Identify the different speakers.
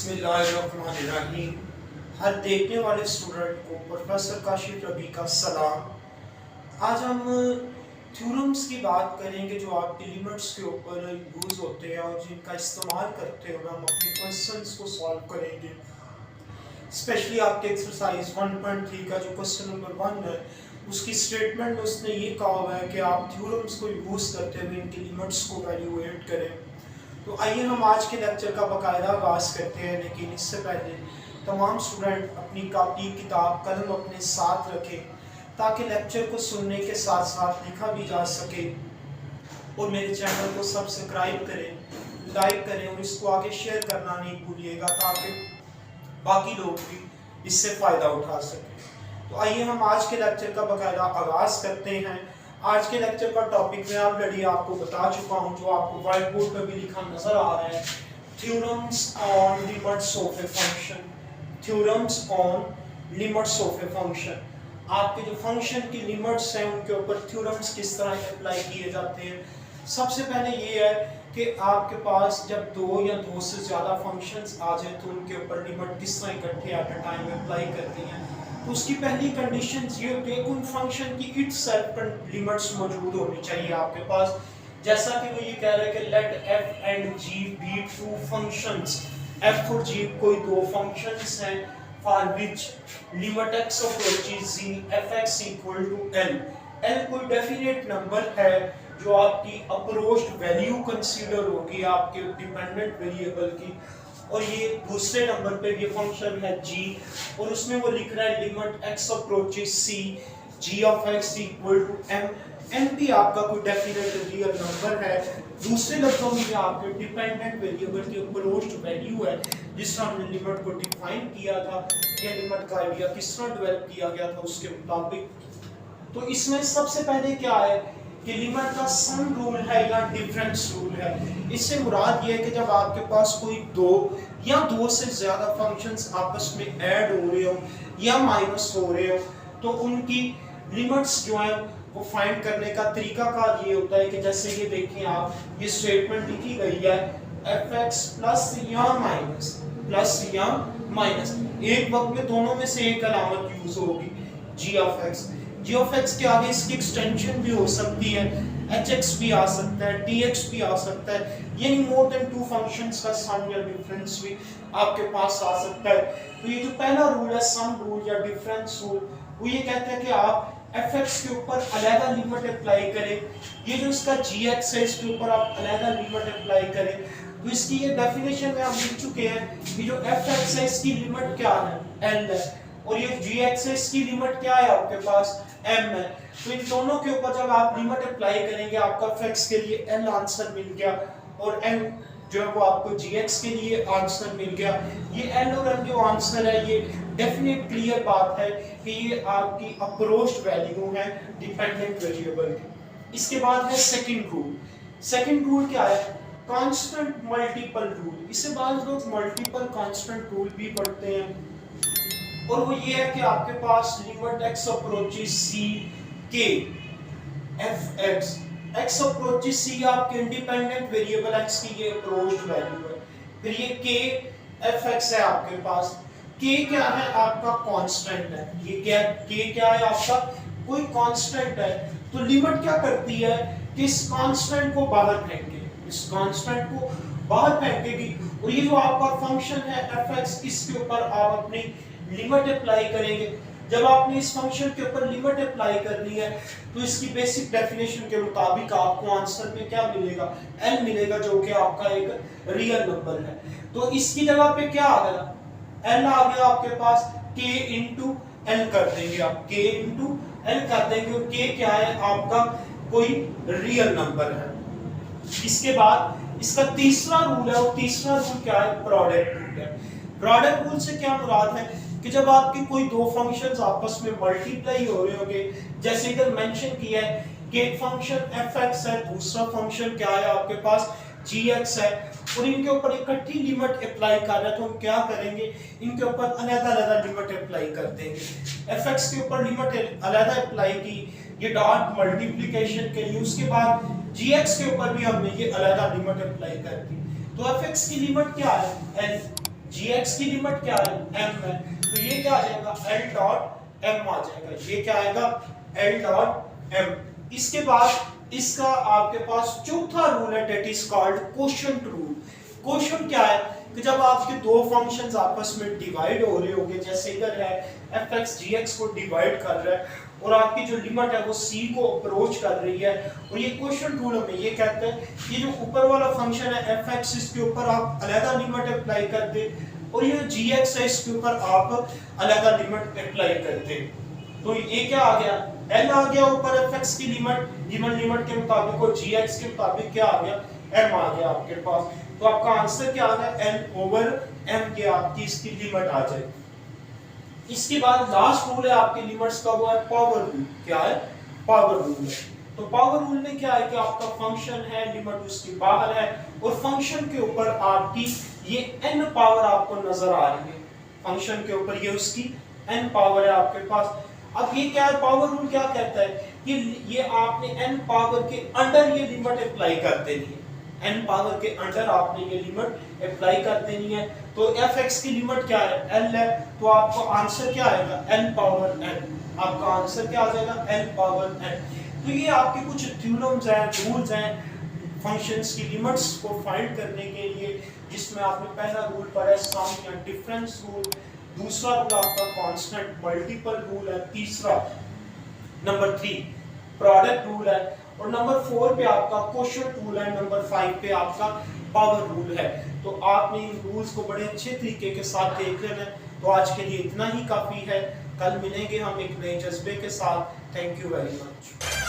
Speaker 1: बिस्मिल्लाहिर्रहमानिर्रहीम। हर देखने वाले स्टूडेंट को प्रोफेसर काशिफ रबी का सलाम। आज हम थ्योरम्स की बात करेंगे जो आपकी लिमिट्स के ऊपर यूज़ होते हैं और जिनका इस्तेमाल करते हुए हम अपने क्वेश्चंस को सॉल्व करेंगे। स्पेशली आपके एक्सरसाइज 1.3 का जो क्वेश्चन नंबर 1 है उसकी स्टेटमेंट में उसने ये कहा हुआ है कि आप थ्योरम्स को यूज़ करते हुए इनकी लिमिट्स को वैल्यूएट करें। तो आइए हम आज के लेक्चर का बाकायदा आगाज़ करते हैं, लेकिन इससे पहले तमाम स्टूडेंट अपनी कॉपी किताब कलम अपने साथ रखें ताकि लेक्चर को सुनने के साथ साथ लिखा भी जा सके। और मेरे चैनल को सब्सक्राइब करें, लाइक करें और इसको आगे शेयर करना नहीं भूलिएगा ताकि बाकी लोग भी इससे फ़ायदा उठा सकें। तो आइए हम आज के लेक्चर का बाकायदा आगाज़ करते हैं। आज के लेक्चर का टॉपिक मैं ऑलरेडी आपको बता चुका हूं, जो आपको व्हाइट बोर्ड पर भी लिखा नजर आ रहा है। Theorems on limits of a function. Theorems on limits of a function. आपके जो फंक्शन की लिमिट्स हैं उनके ऊपर थ्योरम्स किस तरह अप्लाई किए जाते हैं। सबसे पहले ये है कि आपके पास जब दो या दो से ज़्यादा फंक्शंस आ जाए तो उनके ऊपर लिमिट किस तरह इकट्ठे एट अ टाइम अप्लाई करती हैं। तो उसकी पहली कंडीशन ये होती है कि उन फंक्शन की इटसेल्फ लिमिट्स मौजूद होनी चाहिए आपके पास। जैसा कि वो ये कह रहे हैं कि let f and g be two functions. f और g कोई दो फंक्शंस हैं for which limit x approaches g fx equal to l। l कोई डेफिनेट नंबर है जो आपकी अप्रोच्ड वैल्यू कंसीडर होगी आपके डिपेंडेंट वेरिएबल की। और ये दूसरे नंबर पे ये फंक्शन है g और उसमें वो लिख रहा है limit x approaches c g of x equal to m। m भी आपका कोई डेफिनेट रियल नंबर है। दूसरे लफ्जों में आपके डिपेंडेंट वेरिएबल की अप्रोच्ड वैल्यू है जिस तरह हमने लिमिट को डिफाइन किया था। ये लिमिट का आइडिया किस तरह डेवलप किया गया था उसके मुताबिक। तो इसमें सबसे पहले क्या है कि लिमिट का सम रूल है या डिफरेंस रूल है। इससे मुराद ये है कि जब आपके पास कोई दो या दो से ज्यादा फंक्शंस आपस में ऐड हो रहे हो या माइनस हो रहे हो तो उनकी लिमिट्स जो है वो फाइंड करने का तरीका कार ये होता है कि जैसे ये देखिए आप, ये स्टेटमेंट लिखी गई है fx प्लस या माइनस एक वक्त में दोनों में से एक अलामत यूज होगी g ऑफ x के आगे इसकी एक्सटेंशन भी हो सकती है, hx भी आ सकता है, dx भी आ सकता है, यानी मोर देन टू फंक्शंस का सम या डिफरेंस भी आपके पास आ सकता है। तो ये जो पहला रूल है सम रूल या डिफरेंस रूल, वो ये कहता है कि आप fx के ऊपर अलग लिमिट अप्लाई करें। ये जो इसका gx है इसके ऊपर आप अलग लिमिट अप्लाई करें। तो इसकी ये डेफिनेशन में हम लिख चुके हैं कि जो fx है इसकी लिमिट क्या है, l है, और ये gx है इसकी लिमिट क्या है आपके पास, m है। तो इन दोनों के ऊपर जब आप लिमिट अप्लाई करेंगे आपका fx के लिए l आंसर मिल गया और m जो है वो आपको gx के लिए आंसर मिल गया। ये l और m जो आंसर है ये डेफिनेट क्लियर बात है कि ये आपकी अप्रोच्ड वैल्यू है डिपेंडेंट वेरिएबल की। इसके बाद है सेकंड रूल। सेकंड रूल क्या है, कांस्टेंट मल्टीपल रूल। इसे बाद लोग मल्टीपल कांस्टेंट रूल भी पढ़ते हैं और वो ये है कि आपके पास limit x approaches c k fx x approaches c आपके इंडिपेंडेंट वेरिएबल x की ये अप्रोच्ड वैल्यू है। फिर ये k fx है आपके पास। k क्या है आपका कांस्टेंट है। ये क्या k क्या है आपका कोई कांस्टेंट है। तो लिमिट क्या करती है कि इस कांस्टेंट को बाहर फेंके, इस कांस्टेंट को बाहर फेंकेगी और ये जो आपका फंक्शन है fx इसके ऊपर आप अपनी लिमिट अप्लाई करेंगे। जब आपने इस फंक्शन के ऊपर लिमिट अप्लाई कर ली है तो इसकी बेसिक डेफिनेशन के मुताबिक आपको आंसर में क्या मिलेगा, l मिलेगा, जो कि आपका एक रियल नंबर है। तो इसकी जगह पे क्या आ गया, l आ गया आपके पास, k इंटू l कर देंगे आप, k इंटू l कर देंगे और k क्या है आपका कोई रियल नंबर है। इसके बाद इसका तीसरा रूल है, और तीसरा रूल क्या है, प्रोडक्ट रूल है। प्रोडक्ट रूल से क्या मुराद है कि जब आपके कोई दो फंक्शंस आपस में मल्टीप्लाई हो रहे होंगे, जैसे इधर मेंशन किया है कि एक फंक्शन fx है, दूसरा फंक्शन क्या है आपके पास gx है, और इनके ऊपर इकट्ठी लिमिट अप्लाई कर रहे हैं तो हम क्या करेंगे, इनके ऊपर अलग-अलग लिमिट अप्लाई कर देंगे। fx के ऊपर लिमिट अलग अप्लाई की ये डॉट मल्टीप्लिकेशन के लिए, उसके बाद gx के ऊपर भी हमने ये अलग लिमिट अप्लाई कर दी। तो fx की लिमिट क्या है, l, gx की लिमिट क्या है, m है, तो ये क्या आ जाएगा l डॉट m आ जाएगा, ये क्या आएगा l डॉट m। इसके बाद इसका आपके पास चौथा रूल है, that is called quotient rule. Quotient क्या है कि जब आपके दो फंक्शंस आपस में डिवाइड हो रहे होंगे, जैसे इधर है fx gx को डिवाइड कर रहा है और आपकी जो लिमिट है वो c को अप्रोच कर रही है, और ये क्वोशंट रूल हमें ये कहता है ये जो ऊपर वाला फंक्शन है fx, इसके ऊपर आप अलग लिमिट अप्लाई कर दे, और ये gx है इसके ऊपर आप अलग लिमिट अप्लाई कर दे। तो ये क्या आ गया, l आ गया ऊपर fx की लिमिट, लिमिट के मुताबिक, और gx के मुताबिक क्या आ गया, m आ गया आपके पास। तो आपका आंसर क्या आ गया, n ओवर m के आपकी इसकी लिमिट आ जाएगी। इसके बाद लास्ट रूल है आपके लिमिट्स का, वो है पावर रूल। क्या है, पावर रूल है। तो पावर रूल में क्या है कि आपका फंक्शन है, लिमिट उसकी बाहर है, और फंक्शन के ऊपर आपकी ये n पावर आपको नजर आ रही है, फंक्शन के ऊपर ये उसकी n पावर है आपके पास। अब ये क्या है, पावर रूल क्या कहता है कि ये आपने n पावर के अंडर ये लिमिट अप्लाई कर देनी है, n पावर के अंडर आपने ये लिमिट अप्लाई कर देनी है। तो fx की लिमिट क्या है, l है, तो आपका आंसर क्या आएगा, n पावर n। आपका आंसर क्या आ जाएगा, n पावर n। तो ये आपके कुछ थ्योरम्स हैं, रूल्स हैं फंक्शंस की लिमिट्स को फाइंड करने के लिए, जिसमें आपने पहला रूल पढ़ा है सम या डिफरेंस रूल, दूसरा रूल आपका कांस्टेंट मल्टीपल रूल है, तीसरा नंबर 3 प्रोडक्ट रूल है, और नंबर 4 पे आपका क्वोशंट रूल है, नंबर 5 पे आपका पावर रूल है। तो आपने इन रूल्स को बड़े अच्छे तरीके के साथ देख लेना है। तो आज के लिए इतना ही काफी है, कल मिलेंगे हम एक नए जज्बे के साथ। Thank you very much.